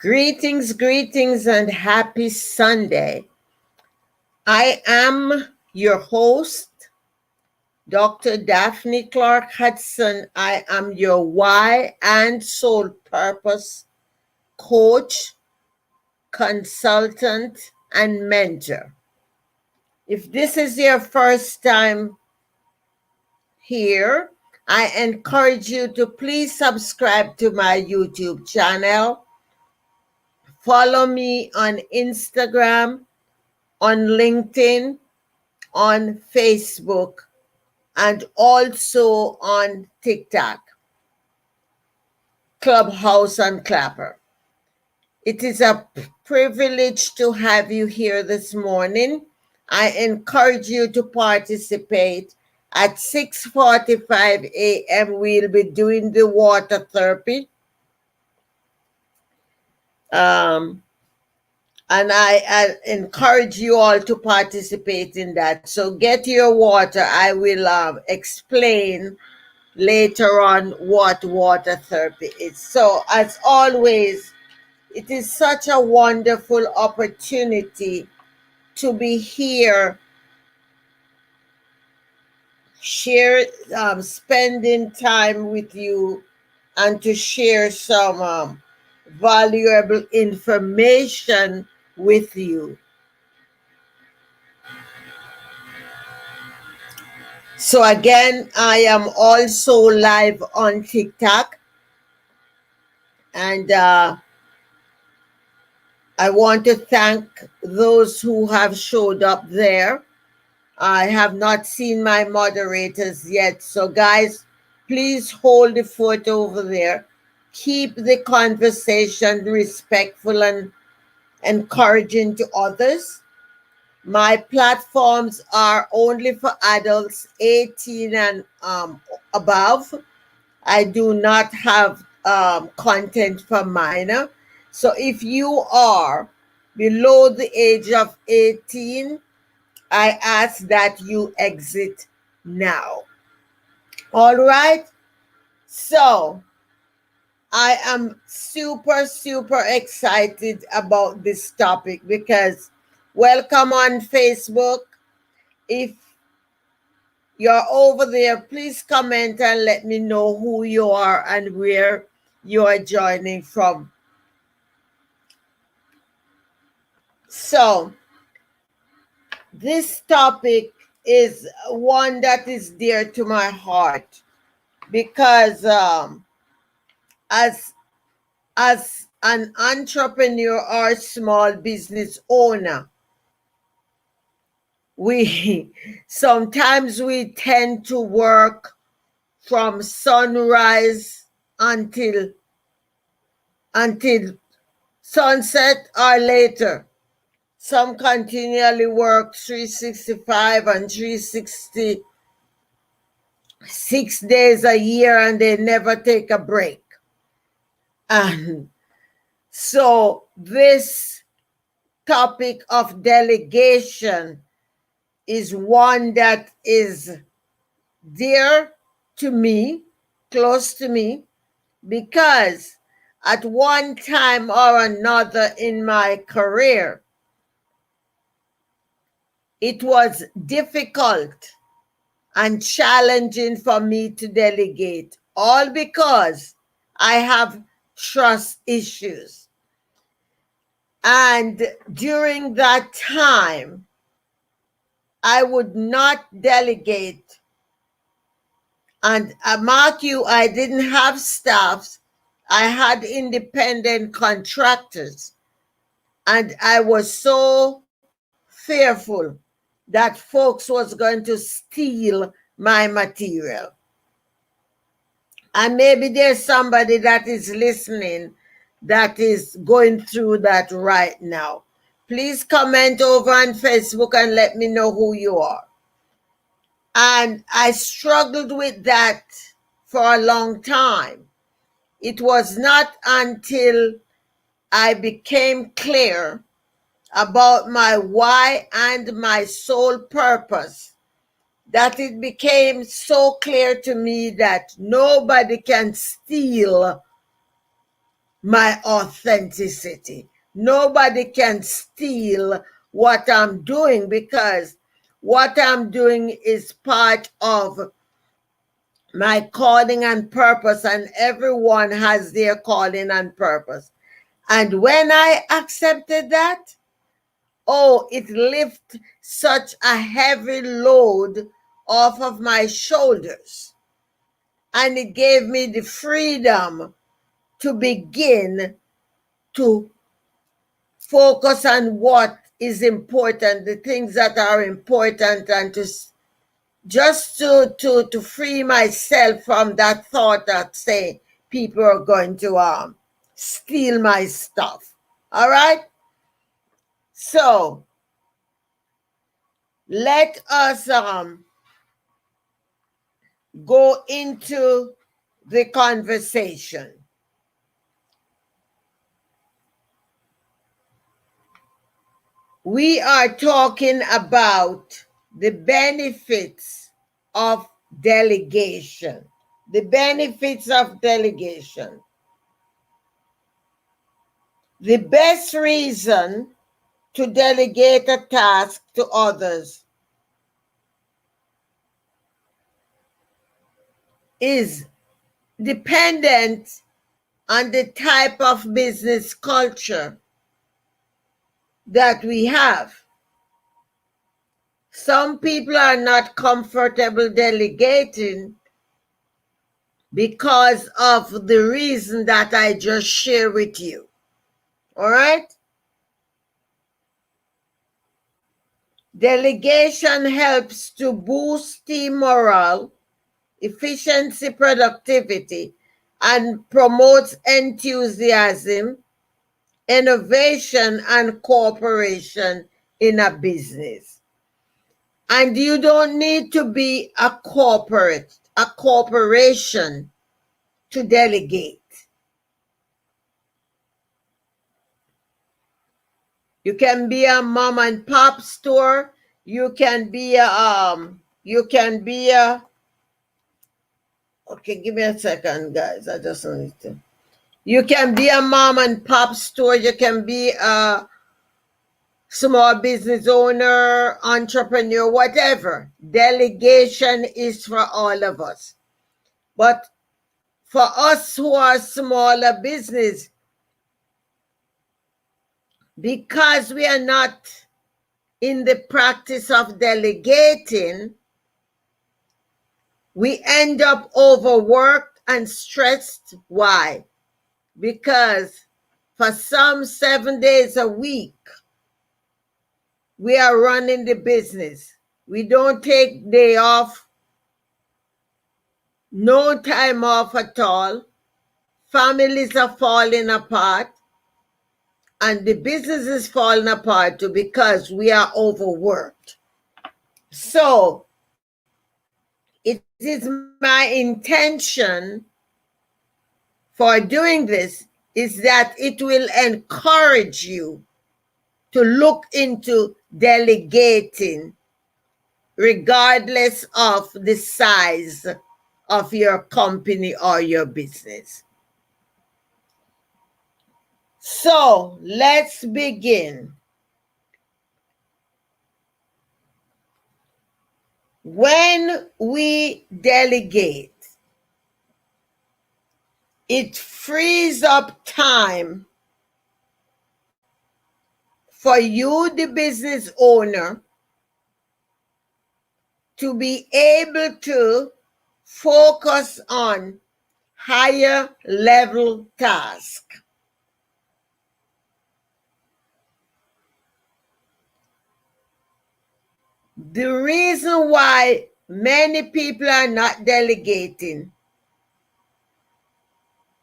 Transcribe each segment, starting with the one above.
Greetings, greetings, and happy Sunday. I am your host, Dr. Daphne Clarke-Hudson. I am your why and soul purpose coach, consultant, and mentor. If this is your first time here, I encourage you to please subscribe to my YouTube channel. Follow me on Instagram, on LinkedIn, on Facebook, and also on TikTok, Clubhouse, and Clapper. It is a privilege to have you here this morning. I encourage you to participate. At 6:45 a.m., we'll be doing the water therapy. And I encourage you all to participate in that. So get your water. I will explain later on what water therapy is. So as always, it is such a wonderful opportunity to be here, spending time with you, and to share some valuable information with you. So again, I am also live on TikTok, and I want to thank those who have showed up there. I have not seen my moderators yet. So guys, please hold the fort over there. Keep the conversation respectful and encouraging to others. My platforms are only for adults 18 and above. I do not have content for minor. So if you are below the age of 18, I ask that you exit now. All right. So I am super, super excited about this topic because welcome on Facebook. If you're over there, please comment and let me know who you are and where you are joining from. So this topic is one that is dear to my heart because as an entrepreneur or small business owner, we sometimes we tend to work from sunrise until sunset or later. Some continually work 365 and 366 days a year, and they never take a break. And so this topic of delegation is one that is dear to me, close to me, because at one time or another in my career, it was difficult and challenging for me to delegate, all because I have trust issues. And during that time, I would not delegate. And mark you, I didn't have staffs. I had independent contractors. And I was so fearful that folks was going to steal my material. And maybe there's somebody that is listening that is going through that right now. Please comment over on Facebook and let me know who you are. And I struggled with that for a long time. It was not until I became clear about my why and my sole purpose that it became so clear to me that nobody can steal my authenticity. Nobody can steal what I'm doing, because what I'm doing is part of my calling and purpose, and everyone has their calling and purpose. And when I accepted that, oh, it lifted such a heavy load off of my shoulders. And it gave me the freedom to begin to focus on what is important, the things that are important, and to just to free myself from that thought that say people are going to steal my stuff. All right? So let us go into the conversation. We are talking about the benefits of delegation. The benefits of delegation. The best reason to delegate a task to others is dependent on the type of business culture that we have. Some people are not comfortable delegating because of the reason that I just shared with you. All right? Delegation helps to boost team morale, efficiency, productivity, and promotes enthusiasm, innovation, and cooperation in a business. And you don't need to be a corporation to delegate. You can be a mom and pop store. You can be okay, give me a second, guys. I just need to. You can be a mom and pop store. You can be a small business owner, entrepreneur, whatever. Delegation is for all of us. But for us who are smaller business, because we are not in the practice of delegating, we end up overworked and stressed. Why? Because for some 7 days a week, we are running the business. We don't take day off, no time off at all. Families are falling apart, and the business is falling apart too because we are overworked. So it is my intention for doing this is that it will encourage you to look into delegating regardless of the size of your company or your business. So let's begin. When we delegate, it frees up time for you, the business owner, to be able to focus on higher level tasks. The reason why many people are not delegating,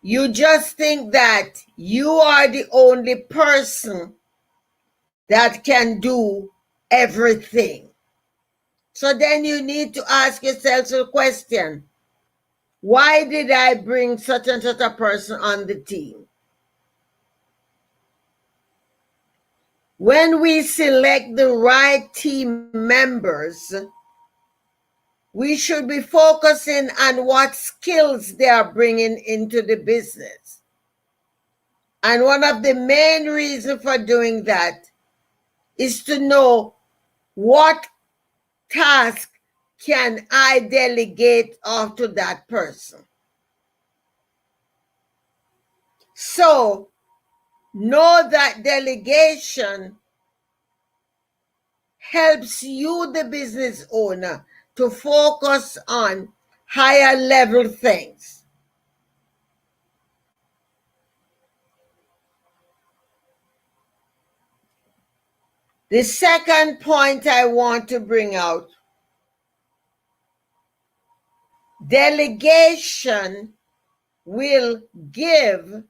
you just think that you are the only person that can do everything. So then you need to ask yourself the question, why did I bring such and such a person on the team? When we select the right team members, we should be focusing on what skills they are bringing into the business. And one of the main reasons for doing that is to know what task can I delegate off to that person. So know that delegation helps you, the business owner, to focus on higher level things. The second point I want to bring out, delegation will give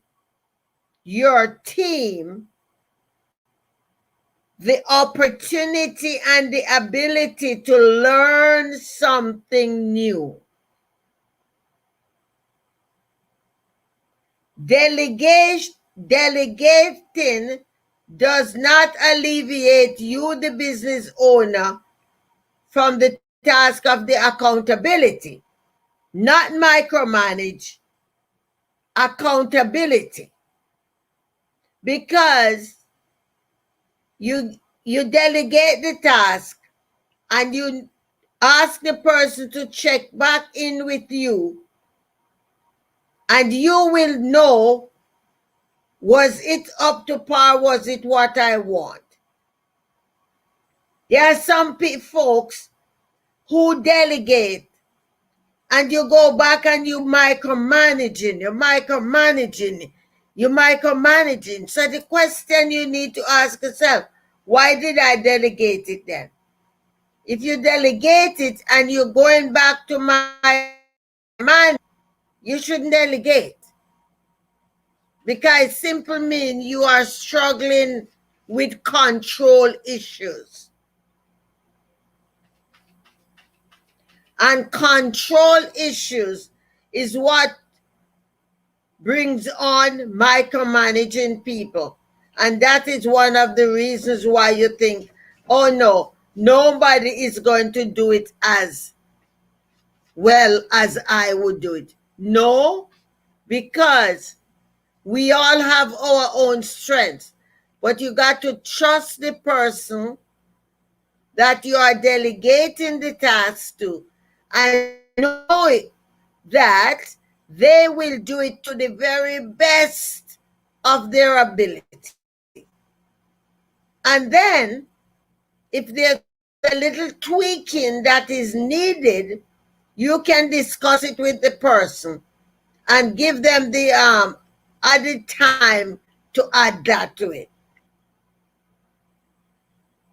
your team the opportunity and the ability to learn something new. Delegating does not alleviate you, the business owner, from the task of the accountability. Not micromanage, accountability. Because you delegate the task and you ask the person to check back in with you, and you will know, was it up to par? Was it what I want? There are some folks who delegate and you go back and you're micromanaging. So the question you need to ask yourself, why did I delegate it then? If you delegate it and you're going back to micromanaging, you shouldn't delegate. Because it simply means you are struggling with control issues. And control issues is what brings on micromanaging people. And that is one of the reasons why you think, oh no, nobody is going to do it as well as I would do it. No, because we all have our own strengths. But you got to trust the person that you are delegating the task to and know that they will do it to the very best of their ability. And then, if there's a little tweaking that is needed, you can discuss it with the person and give them the added time to add that to it.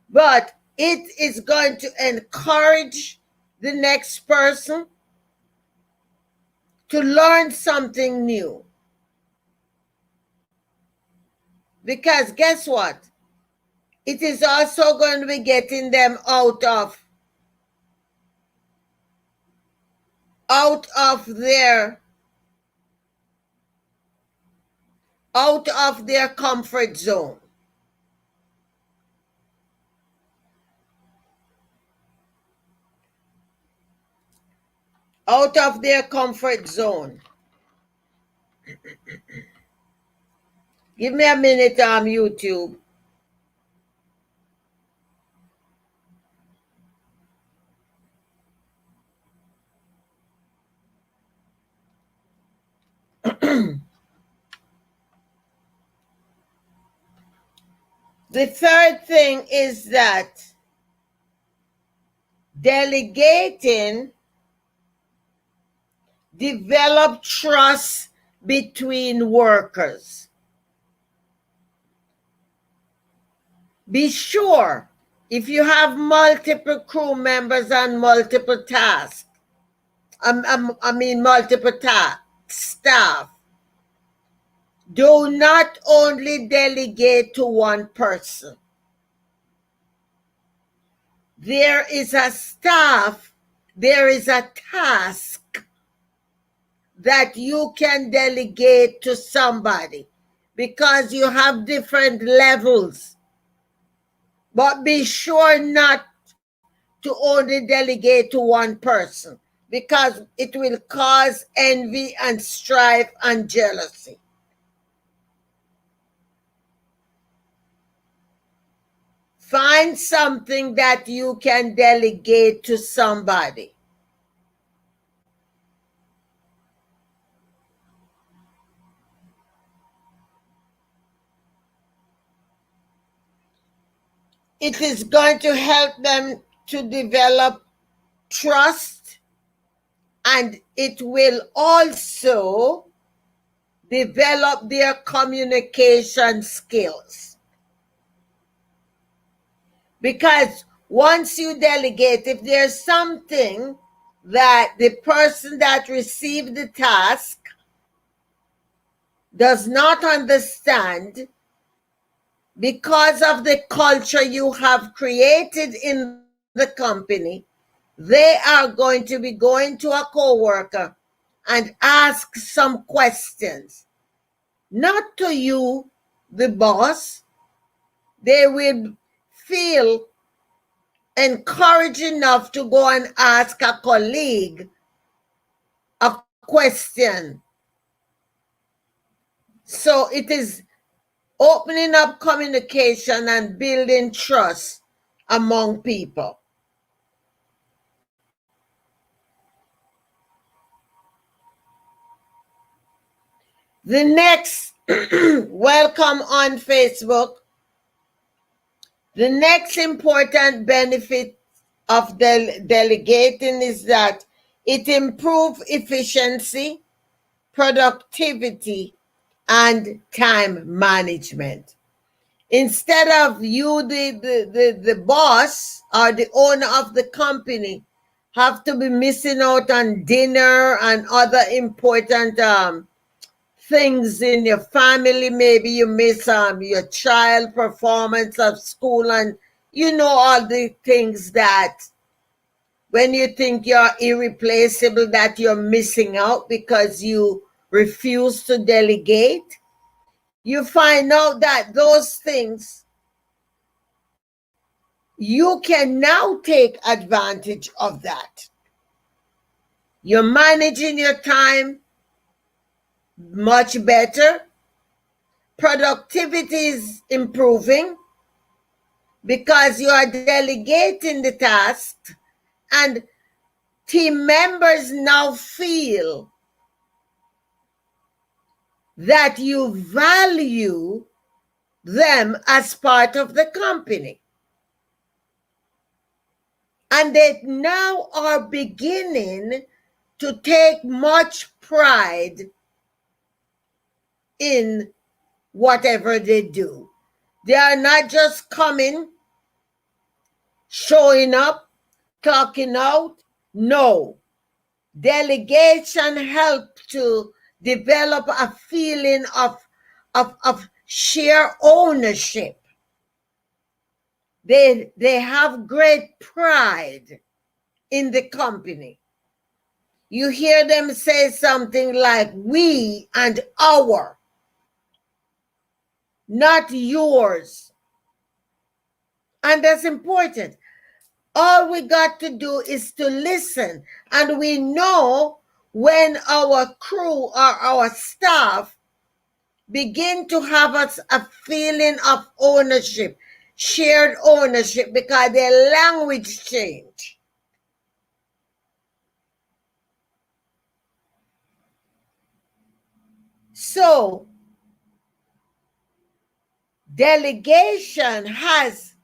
But it is going to encourage the next person to learn something new. Because guess what? It is also going to be getting them out of their comfort zone. Out of their comfort zone. Give me a minute, YouTube. The third thing is that delegating develop trust between workers. Be sure, if you have multiple crew members and multiple tasks, multiple staff, do not only delegate to one person. There is a task that you can delegate to somebody because you have different levels. But be sure not to only delegate to one person because it will cause envy and strife and jealousy. Find something that you can delegate to somebody. It is going to help them to develop trust, and it will also develop their communication skills. Because once you delegate, if there's something that the person that received the task does not understand, because of the culture you have created in the company, they are going to be going to a coworker and ask some questions. Not to you, the boss. They will feel encouraged enough to go and ask a colleague a question. So it is opening up communication and building trust among people. The next, welcome on Facebook. The next important benefit of delegating is that it improves efficiency, productivity, and time management. Instead of you, the boss or the owner of the company, have to be missing out on dinner and other important things in your family. Maybe you miss your child performance of school, and you know all the things that when you think you're irreplaceable, that you're missing out because you refuse to delegate. You find out that those things, you can now take advantage of that. You're managing your time much better. Productivity is improving because you are delegating the task, and team members now feel that you value them as part of the company. And they now are beginning to take much pride in whatever they do. They are not just coming, showing up, clocking out. No. Delegation helps to develop a feeling of sheer ownership. They have great pride in the company. You hear them say something like we and our, not yours. And that's important. All we got to do is to listen. And we know when our crew or our staff begin to have a feeling of ownership, shared ownership, because their language change. So, delegation has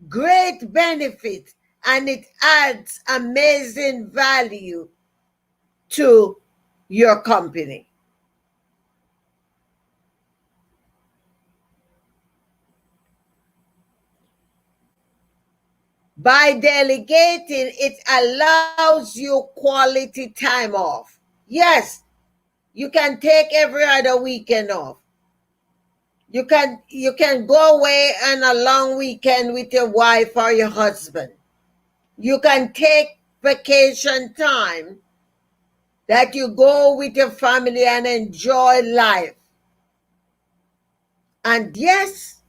great benefit, and it adds amazing value to your company. By delegating, it allows you quality time off. Yes, you can take every other weekend off. You can go away on a long weekend with your wife or your husband. You can take vacation time that you go with your family and enjoy life. And yes,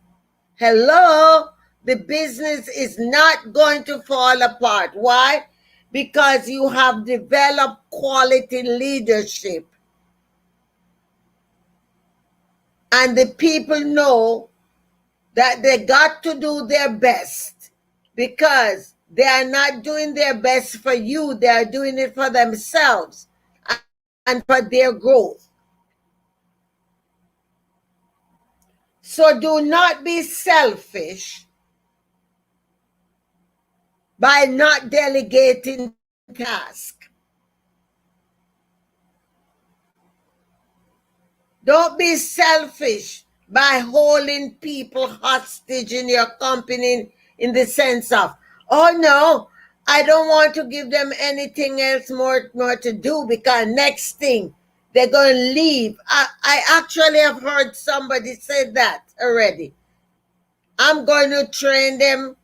hello, the business is not going to fall apart. Why? Because you have developed quality leadership. And the people know that they got to do their best, because they are not doing their best for you, they are doing it for themselves and for their growth. So do not be selfish by not delegating tasks. Don't be selfish by holding people hostage in your company in the sense of, oh no, I don't want to give them anything else more to do, because next thing they're going to leave. I actually have heard somebody say that already. I'm going to train them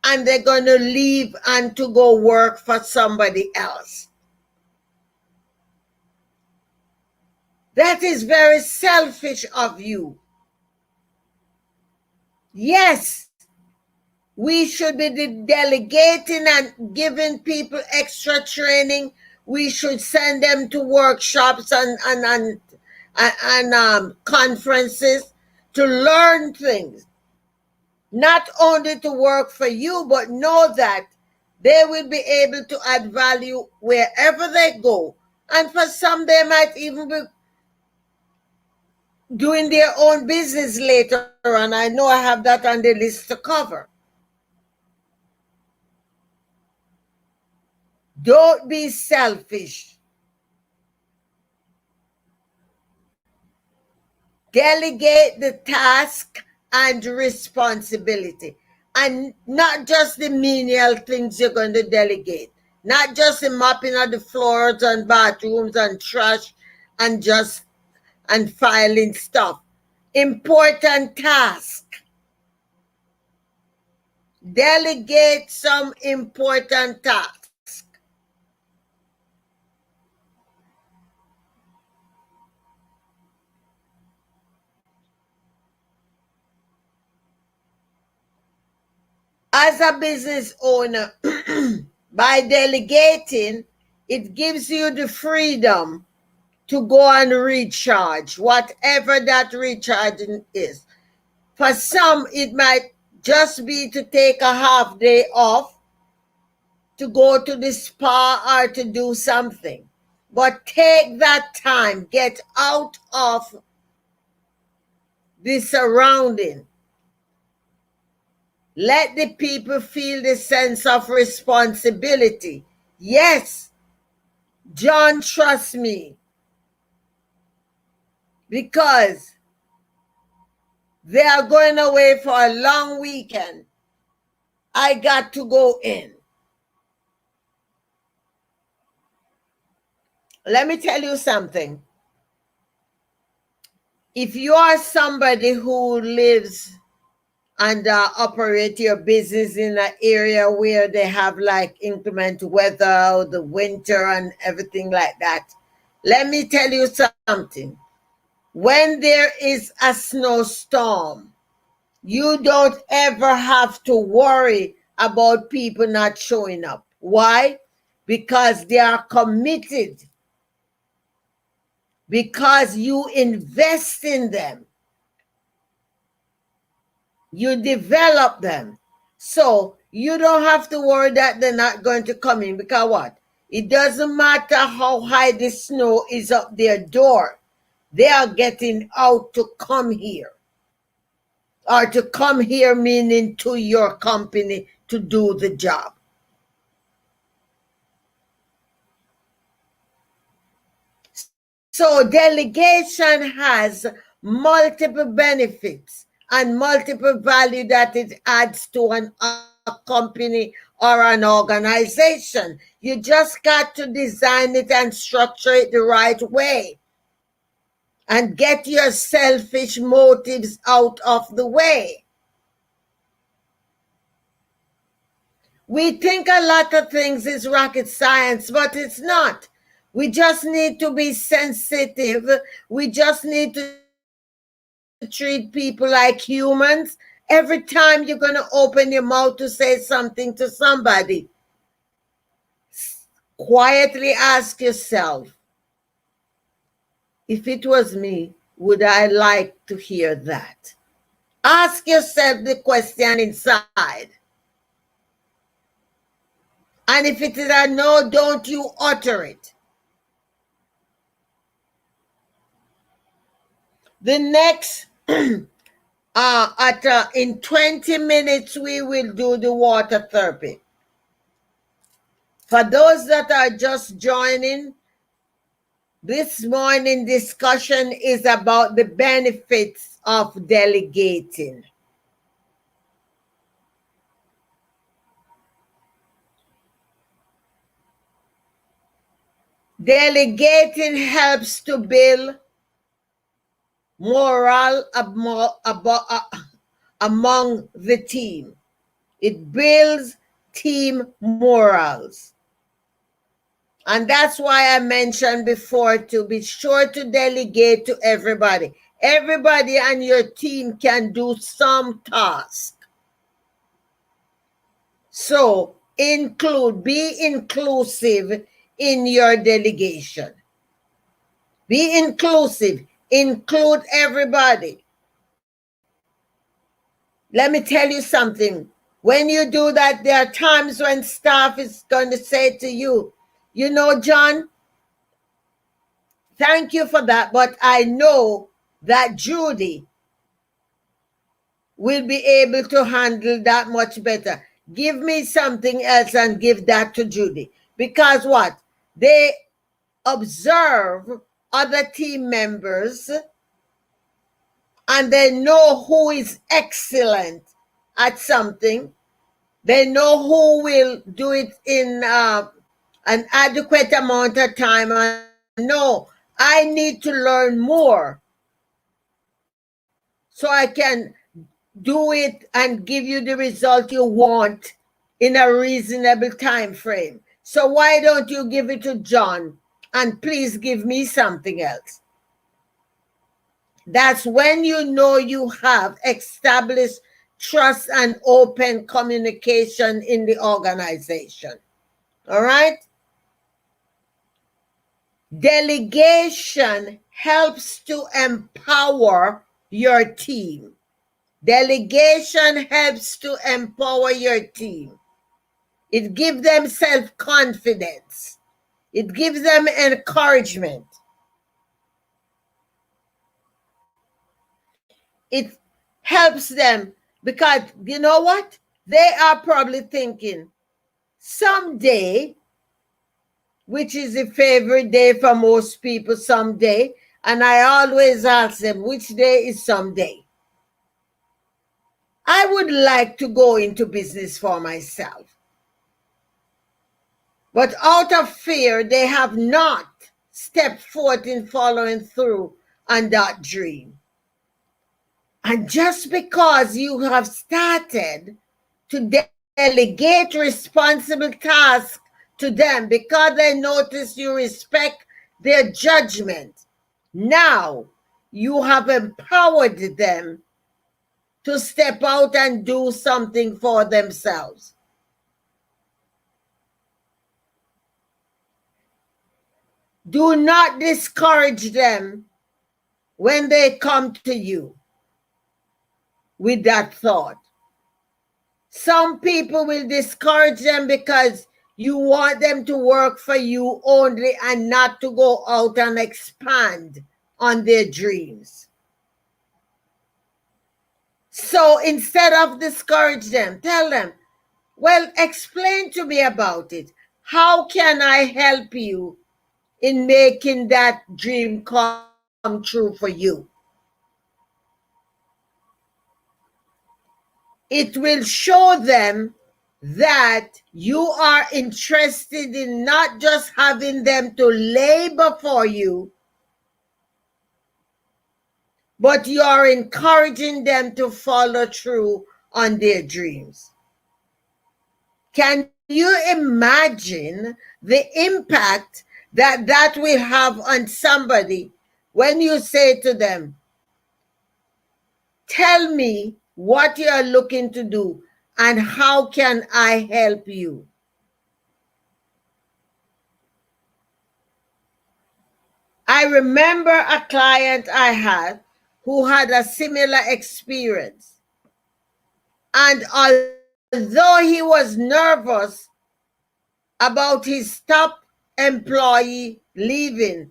and they're going to leave and to go work for somebody else. That is very selfish of you. Yes, we should be delegating and giving people extra training. We should send them to workshops and conferences to learn things. Not only to work for you, but know that they will be able to add value wherever they go. And for some, they might even be doing their own business later on. I know I have that on the list to cover. Don't be selfish. Delegate the task and responsibility. And not just the menial things you're going to delegate. Not just the mopping of the floors and bathrooms and trash and filing stuff. Important task. Delegate some important task. As a business owner, by delegating, it gives you the freedom to go and recharge, whatever that recharging is. For some, it might just be to take a half day off, to go to the spa or to do something. But take that time, get out of the surrounding. Let the people feel the sense of responsibility. Yes, John, trust me, because they are going away for a long weekend. I got to go in. Let me tell you something. If you are somebody who lives and operate your business in an area where they have like inclement weather, the winter and everything like that, let me tell you something. When there is a snowstorm, you don't ever have to worry about people not showing up. Why? Because they are committed. Because you invest in them. You develop them. So you don't have to worry that they're not going to come in, because what? It doesn't matter how high the snow is up their door. They are getting out to come here. Or to come here meaning to your company to do the job. So delegation has multiple benefits and multiple value that it adds to a company or an organization. You just got to design it and structure it the right way and get your selfish motives out of the way. We think a lot of things is rocket science, but it's not. We just need to be sensitive. We just need to treat people like humans. Every time you're going to open your mouth to say something to somebody, quietly ask yourself, if it was me, would I like to hear that? Ask yourself the question inside. And if it is a no, don't you utter it. The next, in 20 minutes, we will do the water therapy. For those that are just joining, this morning discussion is about the benefits of delegating. Delegating helps to build morale among the team. It builds team morals. And that's why I mentioned before to be sure to delegate to everybody. Everybody on your team can do some task. So be inclusive in your delegation. Be inclusive. Include everybody. Let me tell you something. When you do that, there are times when staff is going to say to you, you know, John, thank you for that, but I know that Judy will be able to handle that much better. Give me something else and give that to Judy. Because what? They observe other team members and they know who is excellent at something. They know who will do it in an adequate amount of time. And no, I need to learn more so I can do it and give you the result you want in a reasonable time frame. So why don't you give it to John and please give me something else? That's when you know you have established trust and open communication in the organization. All right? Delegation helps to empower your team. Delegation helps to empower your team. It gives them self-confidence. It gives them encouragement. It helps them because you know what? They are probably thinking, someday, which is a favorite day for most people, someday, and I always ask them, which day is someday? I would like to go into business for myself. But out of fear, they have not stepped forth in following through on that dream. And just because you have started to delegate responsible tasks to them, because they notice you respect their judgment, now you have empowered them to step out and do something for themselves. Do not discourage them when they come to you with that thought. Some people will discourage them because you want them to work for you only and not to go out and expand on their dreams. So instead of discourage them, tell them, well, explain to me about it. How can I help you in making that dream come true for you? It will show them that you are interested in not just having them to labor for you, but you are encouraging them to follow through on their dreams. Can you imagine the impact that that will have on somebody when you say to them, tell me what you are looking to do and how can I help you? I remember a client I had who had a similar experience. And although he was nervous about his top employee leaving,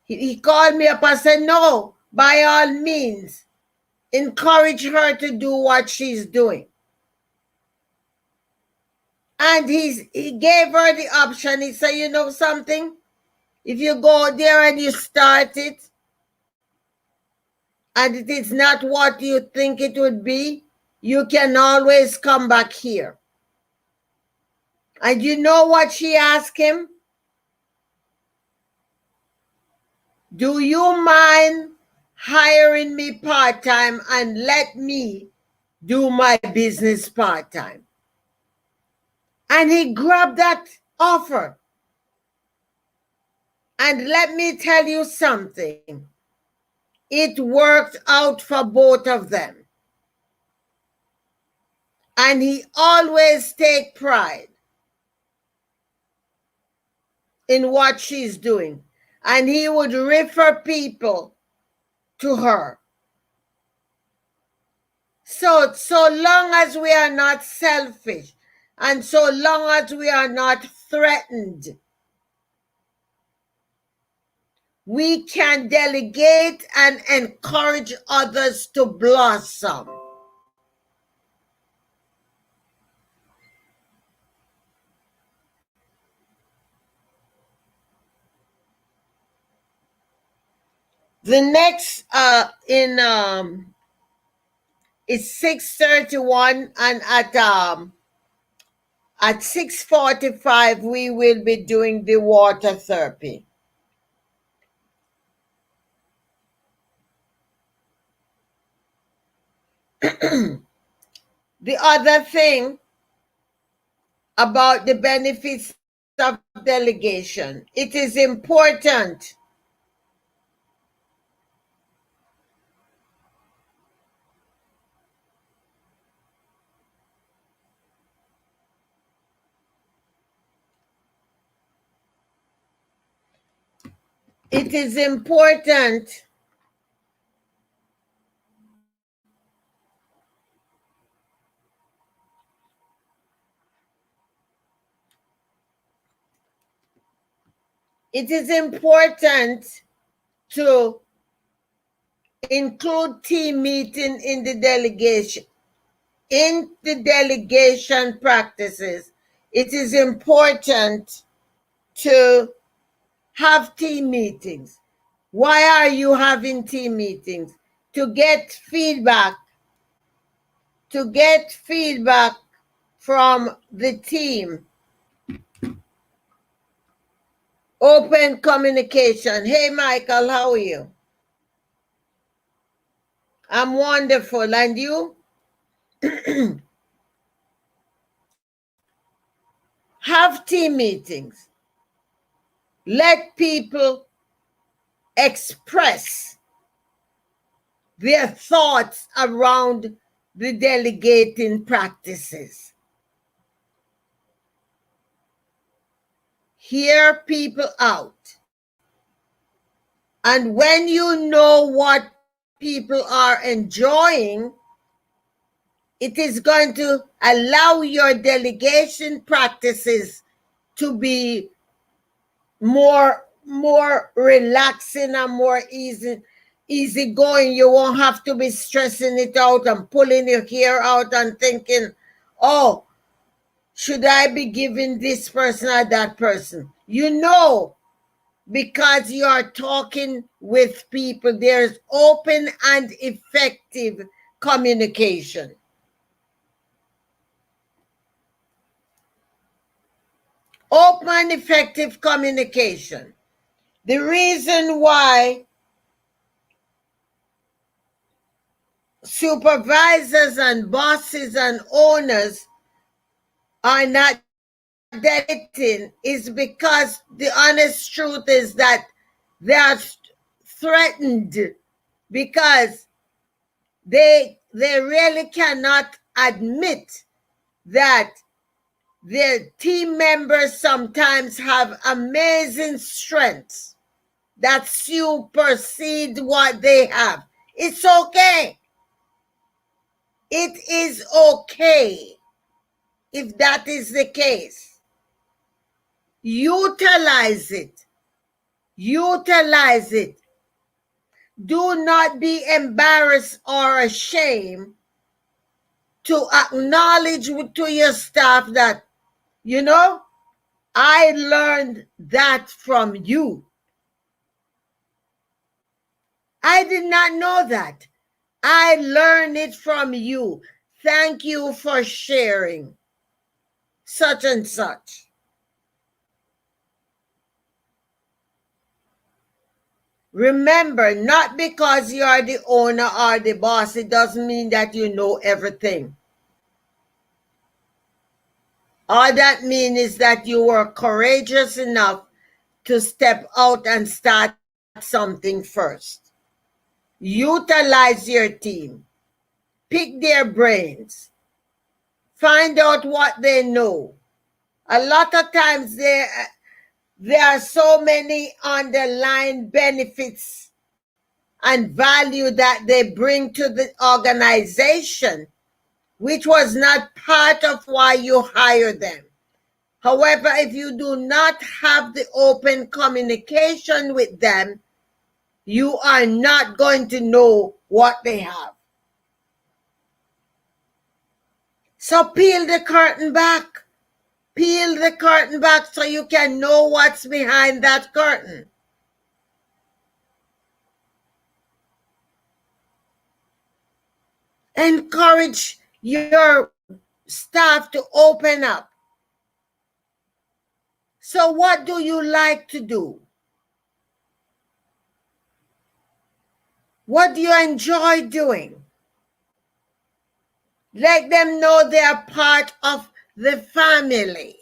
he called me up and said, no, by all means, encourage her to do what she's doing. And he gave her the option. He said, you know something? If you go there and you start it, and it is not what you think it would be, you can always come back here. And you know what she asked him? Do you mind hiring me part-time and let me do my business part-time? And he grabbed that offer. And let me tell you something. It worked out for both of them. And he always take pride in what she's doing. And he would refer people to her. So long as we are not selfish, and so long as we are not threatened, we can delegate and encourage others to blossom. The next it's 6:31, and at 6:45 we will be doing the water therapy. The other thing about the benefits of delegation, it is important it is important it is important to include team meeting in the delegation practices. It is important to have team meetings. Why are you having team meetings? To get feedback from the team. Open communication. Hey, Michael, how are you? I'm wonderful. And you? Have team meetings. Let people express their thoughts around the delegating practices. Hear people out. And when you know what people are enjoying, it is going to allow your delegation practices to be more relaxing and more easy going. You won't have to be stressing it out and pulling your hair out and thinking, oh, should I be giving this person or that person? You know, because you are talking with people, there's open and effective communication. Open and effective communication. The reason why supervisors and bosses and owners are not delegating is because the honest truth is that they are threatened, because they really cannot admit that their team members sometimes have amazing strengths that supersede what they have. It's okay. It is okay if that is the case. Utilize it. Utilize it. Do not be embarrassed or ashamed to acknowledge to your staff that, you know, I learned that from you. I did not know that. I learned it from you. Thank you for sharing such and such. Remember, not because you are the owner or the boss, it doesn't mean that you know everything. All that means is that you were courageous enough to step out and start something first. Utilize your team. Pick their brains. Find out what they know. A lot of times there are so many underlying benefits and value that they bring to the organization, which was not part of why you hired them. However, if you do not have the open communication with them, you are not going to know what they have. So peel the curtain back. Peel the curtain back so you can know what's behind that curtain. Encourage your staff to open up. So what do you like to do? What do you enjoy doing? Let them know they are part of the family.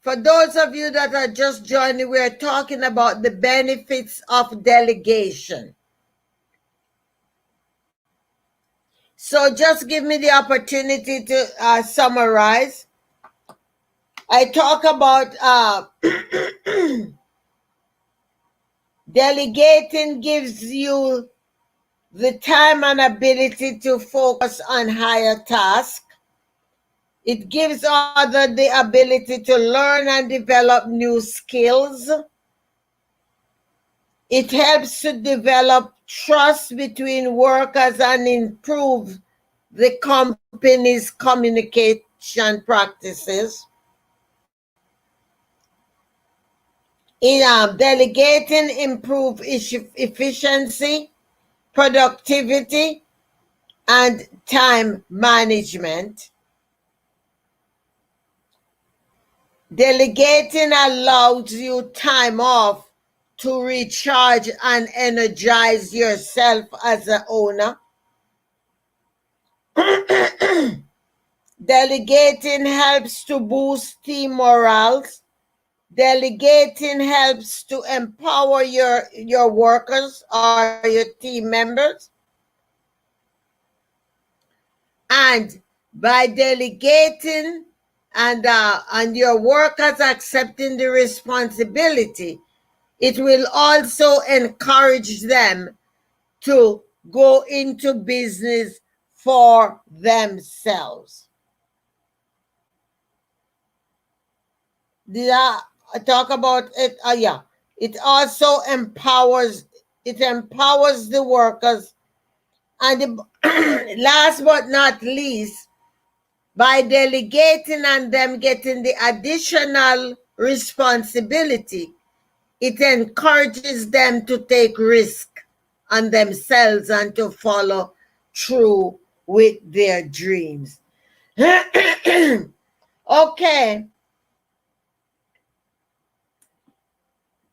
For those of you that are just joining, we're talking about the benefits of delegation. So just give me the opportunity to summarize. I talk about delegating gives you the time and ability to focus on higher tasks. It gives others the ability to learn and develop new skills. It helps to develop trust between workers and improve the company's communication practices. Delegating improves efficiency, productivity, and time management. Delegating allows you time off to recharge and energize yourself as an owner. Delegating helps to boost team morale. Delegating helps to empower your workers or your team members. And by delegating and your workers accepting the responsibility, it will also encourage them to go into business for themselves. Did I talk about it? Yeah. It also empowers the workers. And last but not least, by delegating and them getting the additional responsibility, it encourages them to take risk on themselves and to follow through with their dreams. Okay.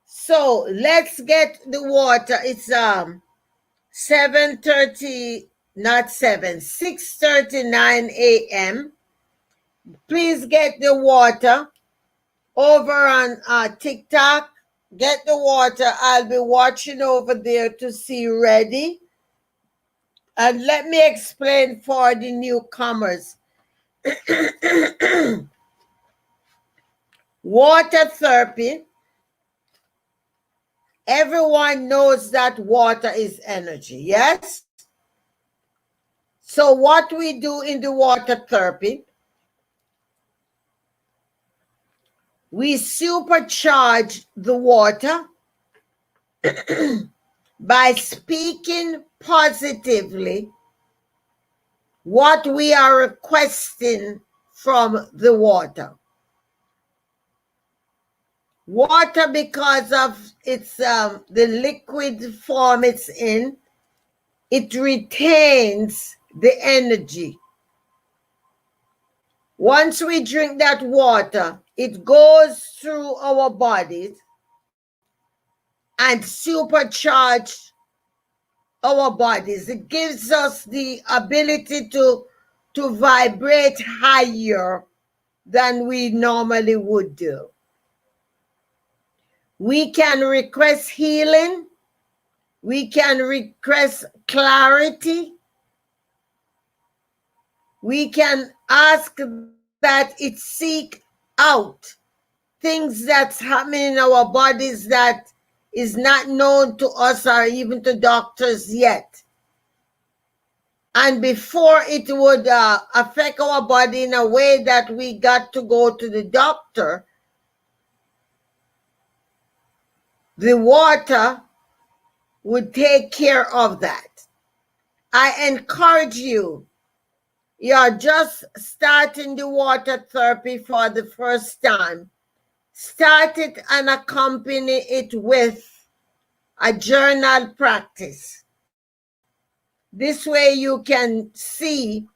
So let's get the water. It's 7:30, not 7, 6:39 a.m. Please get the water over on TikTok. Get the water. I'll be watching over there to see ready. And let me explain for the newcomers. Water therapy Everyone knows that water is energy, yes? So what we do in the water therapy, we supercharge the water by speaking positively what we are requesting from the water. Water, because of its the liquid form it's in, it retains the energy. Once we drink that water, it goes through our bodies and supercharge our bodies. It gives us the ability to vibrate higher than we normally would do. We can request healing. We can request clarity. We can ask that it seek out things that's happening in our bodies that is not known to us or even to doctors yet. And before it would affect our body in a way that we got to go to the doctor, the water would take care of that. I encourage you, you're just starting the water therapy for the first time. Start it and accompany it with a journal practice. This way you can see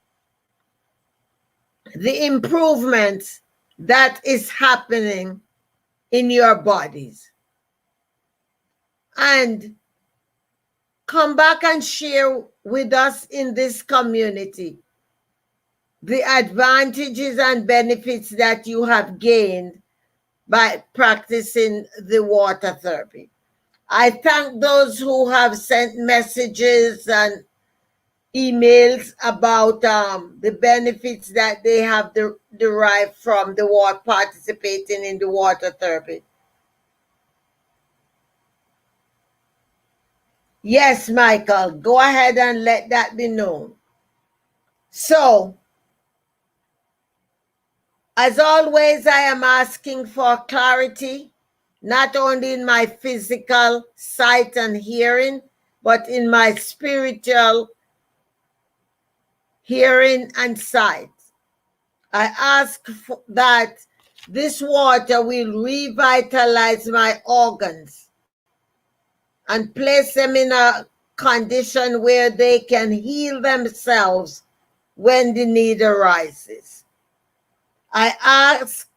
the improvements that is happening in your bodies. And come back and share with us in this community the advantages and benefits that you have gained by practicing the water therapy. I thank those who have sent messages and emails about the benefits that they have derived from the water, participating in the water therapy. Yes, Michael, go ahead and let that be known. So, as always, I am asking for clarity, not only in my physical sight and hearing, but in my spiritual hearing and sight. I ask that this water will revitalize my organs and place them in a condition where they can heal themselves when the need arises. I ask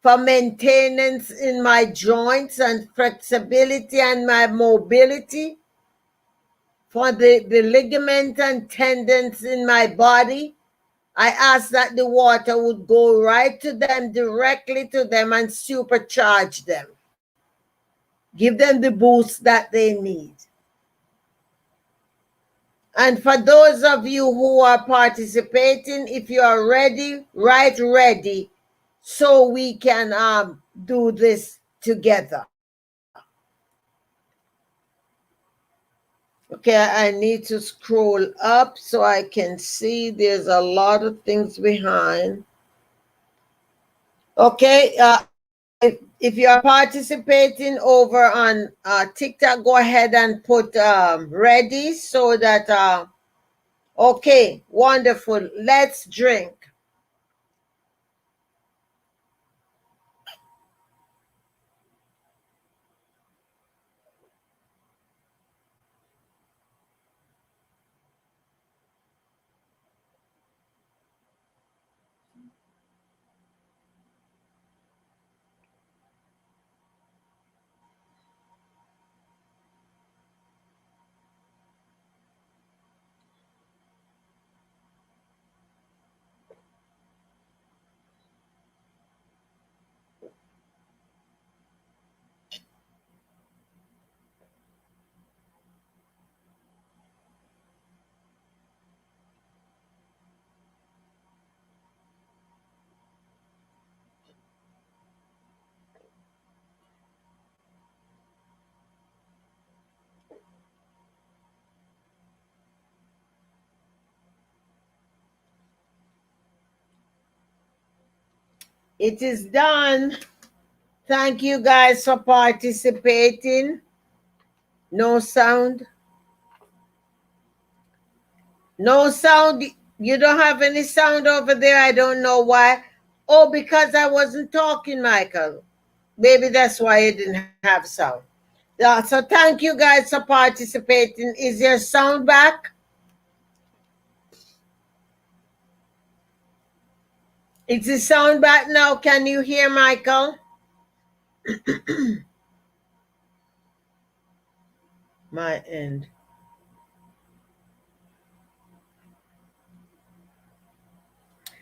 for maintenance in my joints and flexibility and my mobility, for the ligament and tendons in my body. I ask that the water would go right to them, directly to them, and supercharge them. Give them the boost that they need. And for those of you who are participating, if you are ready, write ready so we can do this together. Okay, I need to scroll up so I can see there's a lot of things behind. Okay, if you are participating over on TikTok, go ahead and put ready so that, okay, wonderful. Let's drink. It is done. Thank you guys for participating. No sound. No sound. You don't have any sound over there. I don't know why. Oh, because I wasn't talking, Michael. Maybe that's why you didn't have sound. Yeah, so thank you guys for participating. Is your sound back? Is the sound back now? Can you hear Michael? My end.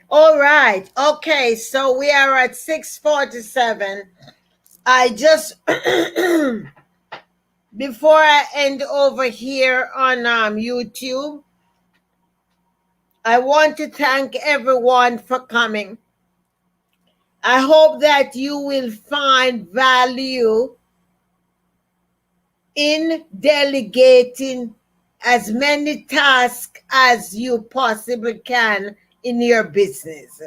All right. Okay, so we are at 6:47. I just before I end over here on YouTube, I want to thank everyone for coming. I hope that you will find value in delegating as many tasks as you possibly can in your business.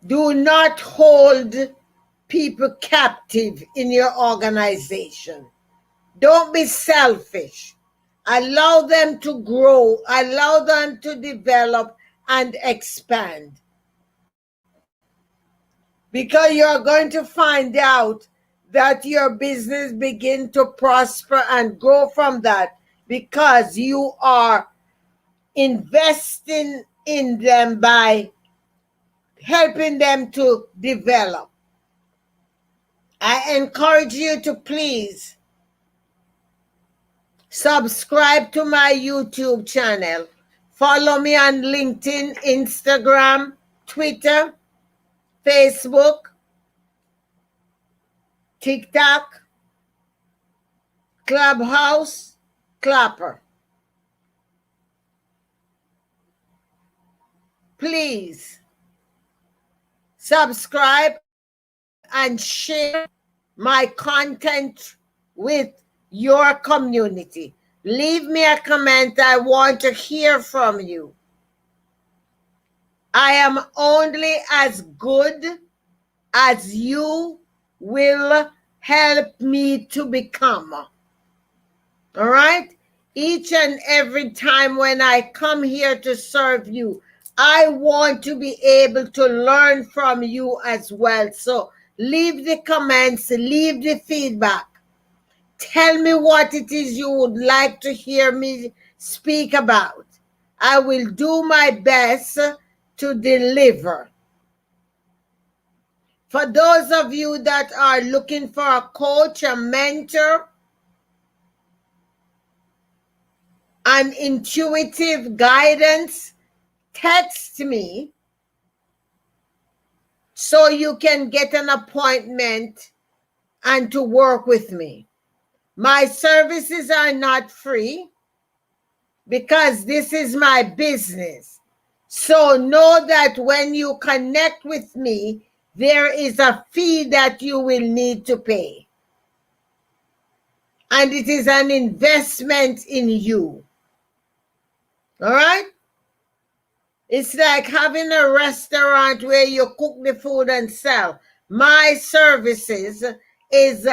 Do not hold people captive in your organization. Don't be selfish. Allow them to grow, allow them to develop and expand. Because you're going to find out that your business begin to prosper and grow from that because you are investing in them by helping them to develop. I encourage you to please subscribe to my YouTube channel. Follow me on LinkedIn, Instagram, Twitter, Facebook, TikTok, Clubhouse, Clapper. Please subscribe and share my content with your community. Leave me a comment. I want to hear from you. I am only as good as you will help me to become. All right? Each and every time when I come here to serve you, I want to be able to learn from you as well. So leave the comments, leave the feedback. Tell me what it is you would like to hear me speak about. I will do my best to deliver. For those of you that are looking for a coach, a mentor, an intuitive guidance, text me so you can get an appointment and to work with me. My services are not free because this is my business. So know that when you connect with me, there is a fee that you will need to pay. And it is an investment in you. All right? It's like having a restaurant where you cook the food and sell. My services is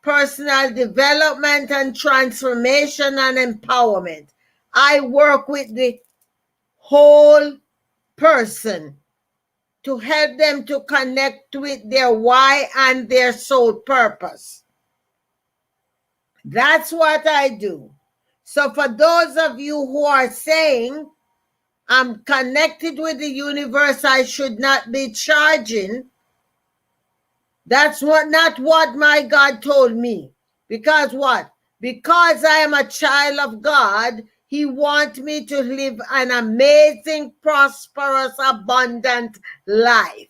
personal development and transformation and empowerment. I work with the whole person to help them to connect with their why and their soul purpose. That's what I do. So for those of you who are saying, I'm connected with the universe, I should not be charging, that's not what my God told me. Because what? Because I am a child of God, He wants me to live an amazing, prosperous, abundant life.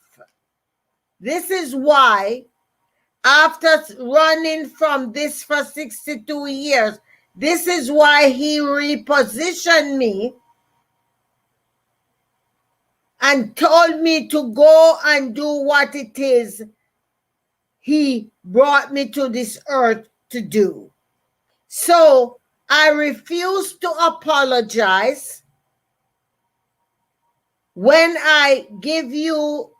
This is why, after running from this for 62 years, this is why He repositioned me and told me to go and do what it is He brought me to this earth to do. So I refuse to apologize. When I give you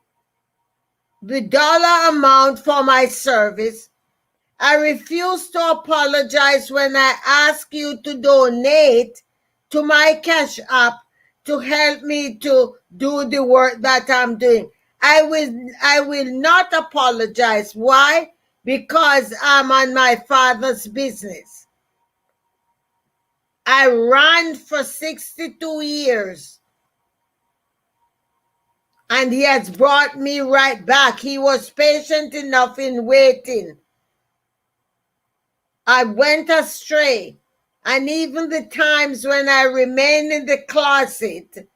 the dollar amount for my service, I refuse to apologize when I ask you to donate to my Cash App to help me to do the work that I'm doing. I will not apologize. Why? Because I'm on my Father's business. I ran for 62 years and he has brought me right back. He was patient enough in waiting. I went astray. And even the times when I remained in the closet,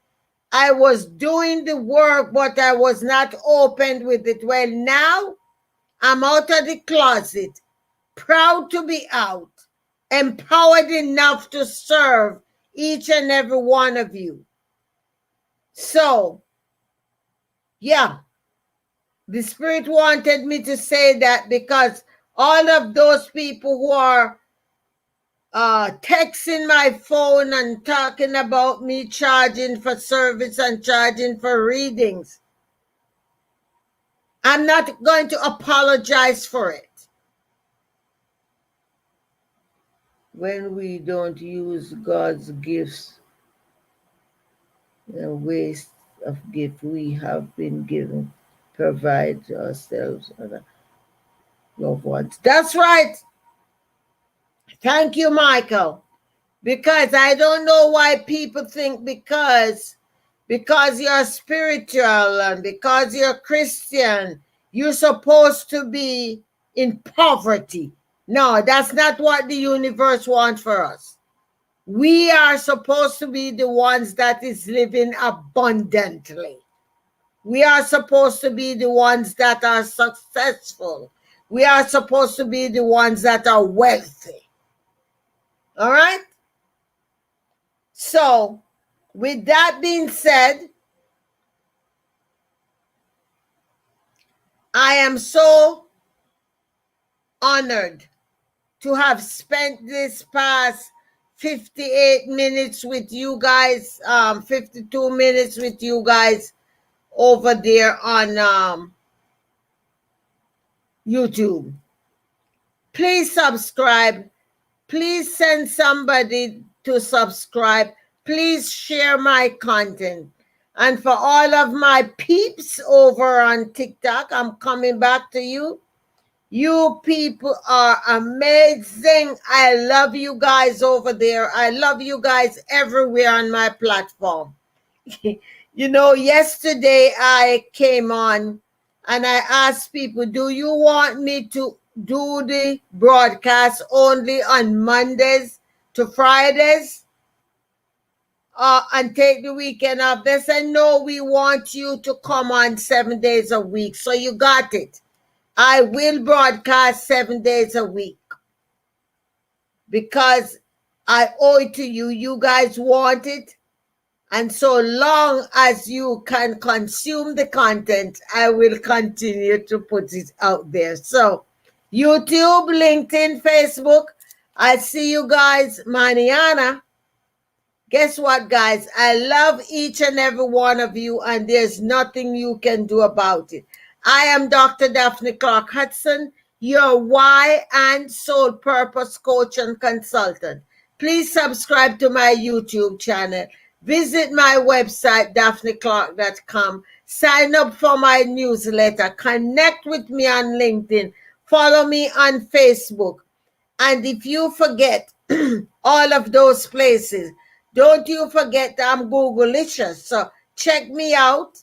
I was doing the work, but I was not open with it. Well, now I'm out of the closet, proud to be out, empowered enough to serve each and every one of you. So, yeah, the Spirit wanted me to say that because all of those people who are texting my phone and talking about me charging for service and charging for readings, I'm not going to apologize for it. When we don't use God's gifts, the waste of gift we have been given, provide to ourselves and our loved ones. That's right. Thank you, Michael. Because I don't know why people think because you're spiritual and because you're Christian, you're supposed to be in poverty. No, that's not what the universe wants for us. We are supposed to be the ones that is living abundantly. We are supposed to be the ones that are successful. We are supposed to be the ones that are wealthy. All right? So, with that being said, I am so honored to have spent this past 58 minutes with you guys, 52 minutes with you guys over there on YouTube. Please subscribe. Please send somebody to subscribe. Please share my content. And for all of my peeps over on TikTok, I'm coming back to you. You people are amazing. I love you guys over there. I love you guys everywhere on my platform. You know, yesterday I came on and I asked people, do you want me to do the broadcast only on Mondays to Fridays and take the weekend off? They said, no, we want you to come on 7 days a week. So you got it. I will broadcast 7 days a week because I owe it to you. You guys want it. And so long as you can consume the content, I will continue to put it out there. So YouTube, LinkedIn, Facebook, I'll see you guys mañana. Guess what, guys? I love each and every one of you, and there's nothing you can do about it. I am Dr. Daphne Clarke-Hudson, your why and soul purpose coach and consultant. Please subscribe to my YouTube channel. Visit my website, daphneclark.com. Sign up for my newsletter. Connect with me on LinkedIn. Follow me on Facebook. And if you forget all of those places, don't you forget that I'm Googleicious. So check me out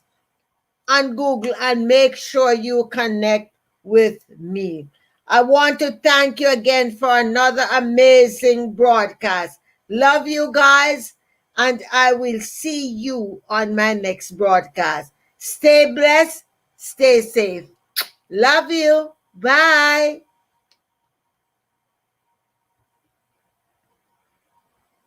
on Google and make sure you connect with me. I want to thank you again for another amazing broadcast. Love you guys, and I will see you on my next broadcast. Stay blessed, stay safe. Love you. Bye.